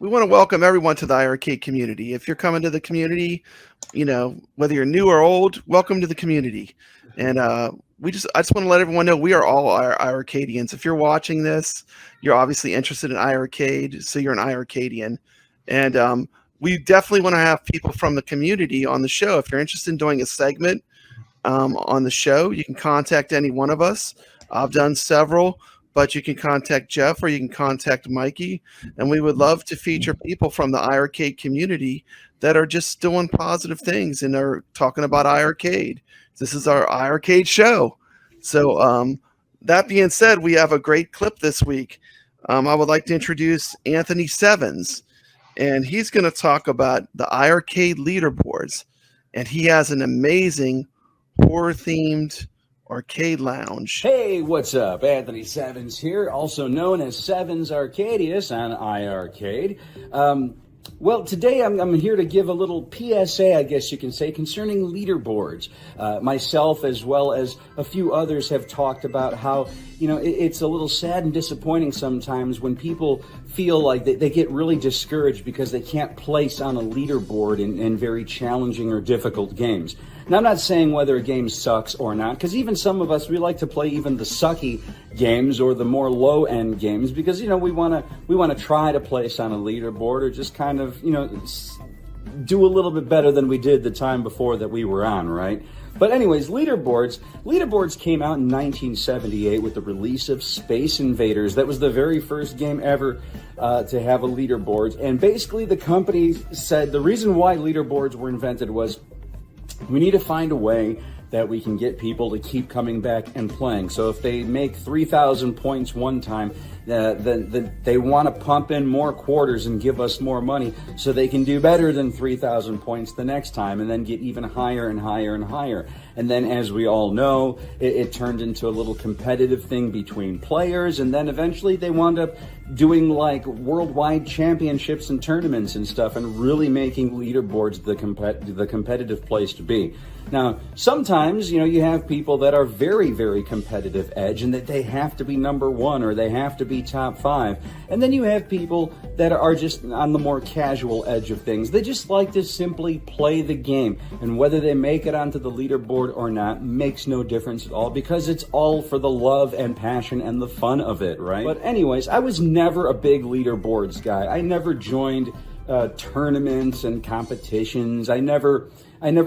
we want to welcome everyone to the iiRcade community. If you're coming to the community, whether you're new or old, welcome to the community. And I just want to let everyone know we are all iiRcadians. If you're watching this, you're obviously interested in iiRcade, so you're an iiRcadian. And we definitely want to have people from the community on the show. If you're interested in doing a segment on the show, you can contact any one of us. I've done several, but you can contact Jeff or you can contact Mikey, and we would love to feature people from the iiRcade community that are just doing positive things and are talking about iiRcade. This is our iiRcade show. So that being said, we have a great clip this week. I would like to introduce Anthony Sevens, and he's going to talk about the iiRcade leaderboards, and he has an amazing horror-themed arcade lounge. Hey, what's up? Anthony Sevens here, also known as Sevens Arcadius on iiRcade. Well, today I'm here to give a little PSA, I guess you can say, concerning leaderboards. Myself, as well as a few others, have talked about how, it's a little sad and disappointing sometimes when people feel like they get really discouraged because they can't place on a leaderboard in very challenging or difficult games. Now, I'm not saying whether a game sucks or not, because even some of us, we like to play even the sucky games or the more low-end games because, we want to try to place on a leaderboard or just kind of, do a little bit better than we did the time before that we were on, right? But anyways, Leaderboards came out in 1978 with the release of Space Invaders. That was the very first game ever to have a leaderboard. And basically the company said the reason why leaderboards were invented was we need to find a way that we can get people to keep coming back and playing. So if they make 3,000 points one time, then they want to pump in more quarters and give us more money so they can do better than 3,000 points the next time and then get even higher and higher and higher. And then, as we all know, it turned into a little competitive thing between players, and then eventually they wound up doing like worldwide championships and tournaments and stuff and really making leaderboards the competitive place to be. Now, sometimes, you have people that are very, very competitive edge and that they have to be number one or they have to be top 5. And then you have people that are just on the more casual edge of things. They just like to simply play the game. And whether they make it onto the leaderboard or not makes no difference at all because it's all for the love and passion and the fun of it, right? But anyways, I was never a big leaderboards guy. I never joined tournaments and competitions. I never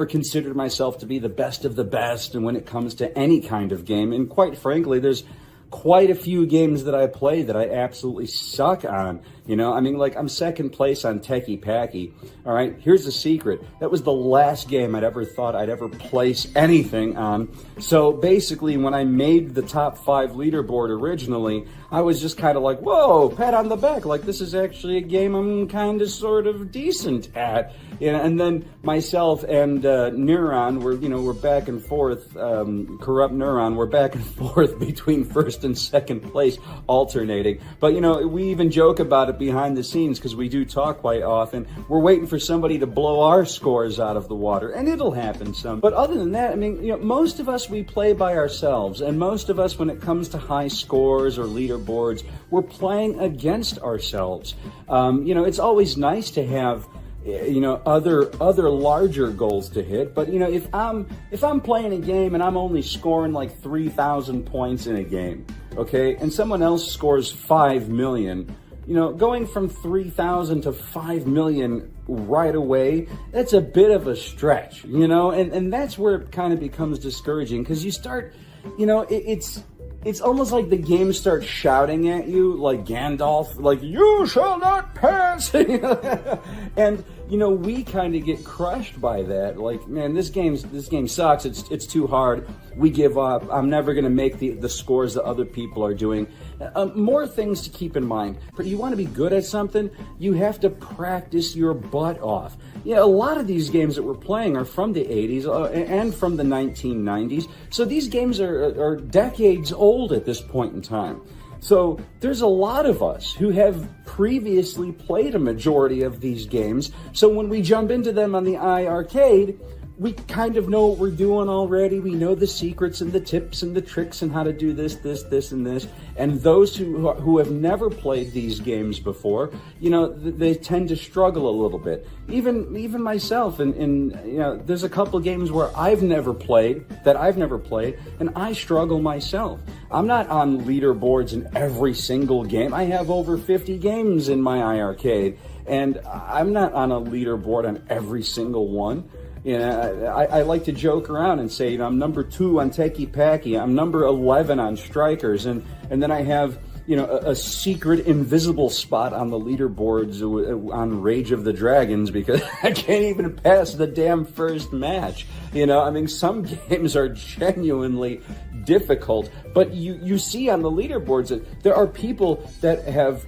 considered myself to be the best of the best and when it comes to any kind of game. And quite frankly, there's quite a few games that I play that I absolutely suck on. I'm second place on Techie Packy. All right, here's the secret. That was the last game I'd ever thought I'd ever place anything on. So basically, when I made the top 5 leaderboard originally, I was just kind of like, whoa, pat on the back. Like, this is actually a game I'm kind of sort of decent at. And then myself and Neuron, we're back and forth, Corrupt Neuron, we're back and forth between first and second place, alternating. But, we even joke about it behind the scenes because we do talk quite often. We're waiting for somebody to blow our scores out of the water, and it'll happen some. But other than that, most of us, we play by ourselves, and most of us, when it comes to high scores or leaderboards, we're playing against ourselves. It's always nice to have other larger goals to hit. But if I'm playing a game and I'm only scoring like 3,000 points in a game, okay, and someone else scores 5 million, going from 3,000 to 5 million right away, that's a bit of a stretch, and that's where it kind of becomes discouraging because you start, it's almost like the game starts shouting at you, like Gandalf, like, you shall not pass! And, we kind of get crushed by that. Like, man, this game sucks. It's too hard. We give up. I'm never going to make the scores that other people are doing. More things to keep in mind. But you want to be good at something, you have to practice your butt off. A lot of these games that we're playing are from the 80s and from the 1990s. So these games are decades old at this point in time. So there's a lot of us who have previously played a majority of these games. So when we jump into them on the iiRcade, we kind of know what we're doing already. We know the secrets and the tips and the tricks and how to do this, and this. And those who have never played these games before, they tend to struggle a little bit. Even myself, and there's a couple of games where I've never played, and I struggle myself. I'm not on leaderboards in every single game. I have over 50 games in my iiRcade, and I'm not on a leaderboard on every single one. I like to joke around and say, I'm number 2 on Techie Packy, I'm number 11 on Strikers, and then I have, a secret invisible spot on the leaderboards on Rage of the Dragons because I can't even pass the damn first match. Some games are genuinely difficult, but you see on the leaderboards that there are people that have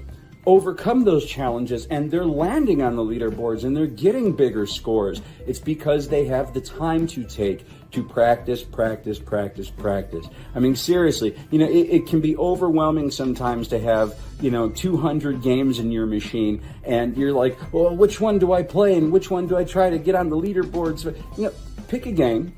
overcome those challenges and they're landing on the leaderboards and they're getting bigger scores. It's because they have the time to take to practice. Seriously, it can be overwhelming sometimes to have 200 games in your machine and you're like, well, which one do I play and which one do I try to get on the leaderboards? Pick a game,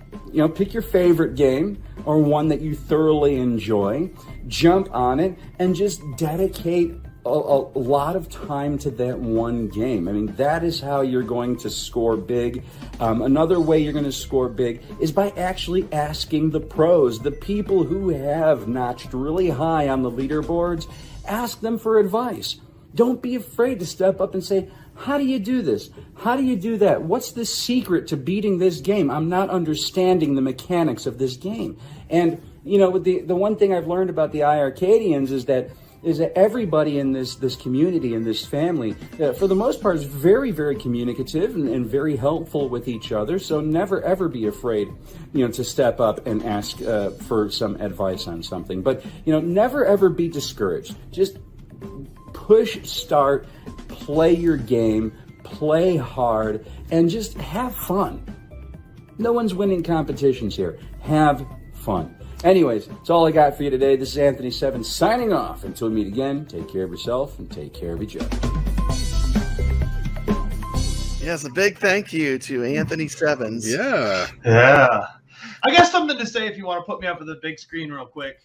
pick your favorite game or one that you thoroughly enjoy, jump on it and just dedicate a lot of time to that one game. That is how you're going to score big. Another way you're going to score big is by actually asking the pros, the people who have notched really high on the leaderboards. Ask them for advice. Don't be afraid to step up and say, how do you do this? How do you do that? What's the secret to beating this game? I'm not understanding the mechanics of this game. And, the one thing I've learned about the iiRcadians is that everybody in this community, in this family, for the most part, is very, very communicative and very helpful with each other. So never, ever be afraid, to step up and ask for some advice on something. But, never, ever be discouraged. Just push start, play your game, play hard, and just have fun. No one's winning competitions here. Have fun. Anyways, that's all I got for you today. This is Anthony Seven signing off. Until we meet again, take care of yourself and take care of each other. Yes, a big thank you to Anthony Sevens. Yeah. I got something to say if you want to put me up on the big screen real quick.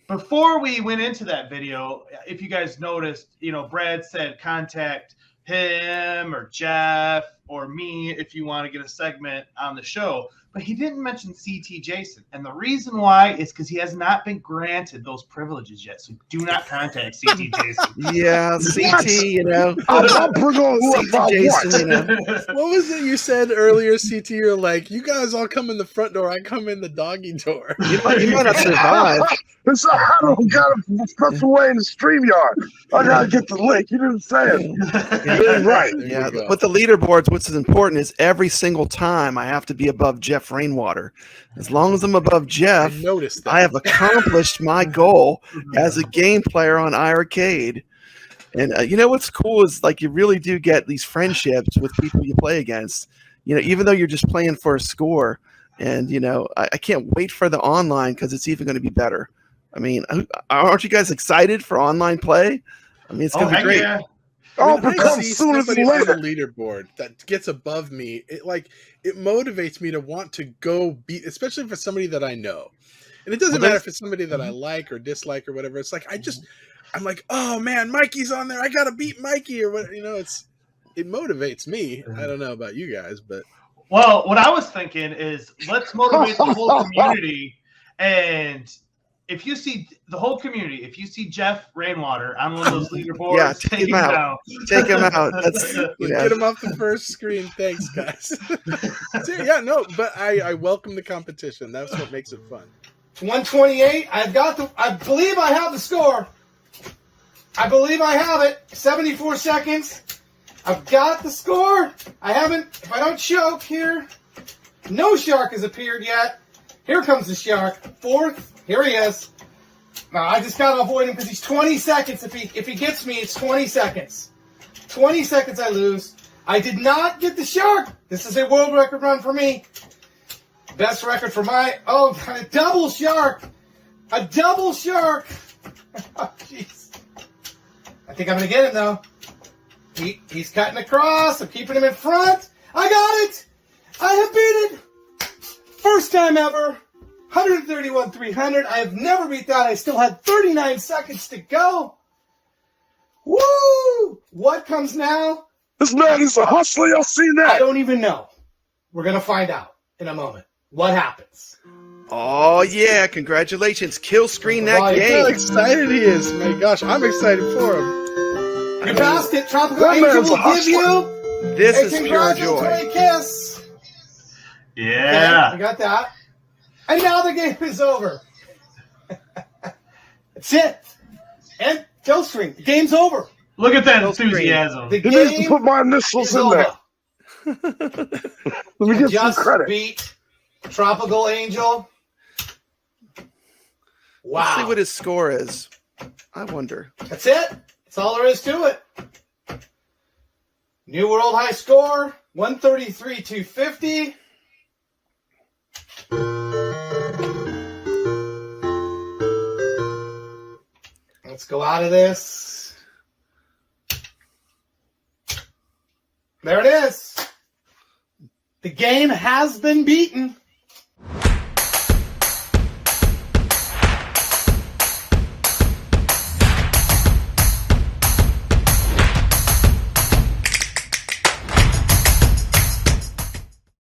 Before we went into that video, if you guys noticed, Brad said contact him or Jeff or me if you want to get a segment on the show. But he didn't mention CT Jason. And the reason why is because he has not been granted those privileges yet. So do not contact CT Jason. Yeah, CT, I'll bring on CT Jason, What was it you said earlier, CT? You're like, you guys all come in the front door, I come in the doggy door. You might not survive. It's I don't got to stuff away in the StreamYard. I got to get the link. You didn't say it. Yeah, right. Yeah, with the leaderboards, what's important is every single time I have to be above Jeff Rainwater. As long as I'm above Jeff, I noticed that. I have accomplished my goal as a game player on iiRcade. And what's cool is you really do get these friendships with people you play against. Even though you're just playing for a score. And I can't wait for the online because it's even going to be better. Aren't you guys excited for online play? It's going to be great. Yeah. I'll When I become see sooner than somebody on the later. leaderboard that gets above me, it motivates me to want to go beat, especially for somebody that I know. And it doesn't matter if it's somebody that I like or dislike or whatever. It's I'm like, oh man, Mikey's on there. I gotta beat Mikey or what. It motivates me. I don't know about you guys, but Well, what I was thinking is let's motivate the whole community. And if you see the whole community, if you see Jeff Rainwater on one of those leaderboards, Yeah, take him out. Take him out. That's get him off the first screen. Thanks, guys. But I welcome the competition. That's what makes it fun. 128. I believe I have the score. I believe I have it. 74 seconds. I've got the score. I haven't. If I don't choke here, no shark has appeared yet. Here comes the shark. Fourth. Here he is. Now I just gotta avoid him because he's 20 seconds. If he gets me, it's 20 seconds. 20 seconds I lose. I did not get the shark. This is a world record run for me. Best record for a double shark. A double shark. Oh, jeez. I think I'm gonna get him though. He's cutting across. I'm keeping him in front. I got it. I have beat it. First time ever. 131,300. I have never beat that. I still had 39 seconds to go. Woo! What comes now? This man is a hustler. Y'all seen that? I don't even know. We're going to find out in a moment. What happens? Oh yeah! Congratulations! Kill screen that Right. Look how game. excited he is. My gosh, I'm excited for him. You passed it. Tropical That Angel man's a will give you This a is pure joy. congratulatory kiss. Yeah. Okay, we got that. And now the game is over. That's it. And kill screen. The game's over. Look at that Full screen. enthusiasm. The He needs to game put my initials is in over. there. Let me get some Just credit. beat Tropical Angel. Wow. Let's see what his score is. I wonder. That's it. That's all there is to it. New world high score, 133,250. Let's go out of this. There it is. The game has been beaten.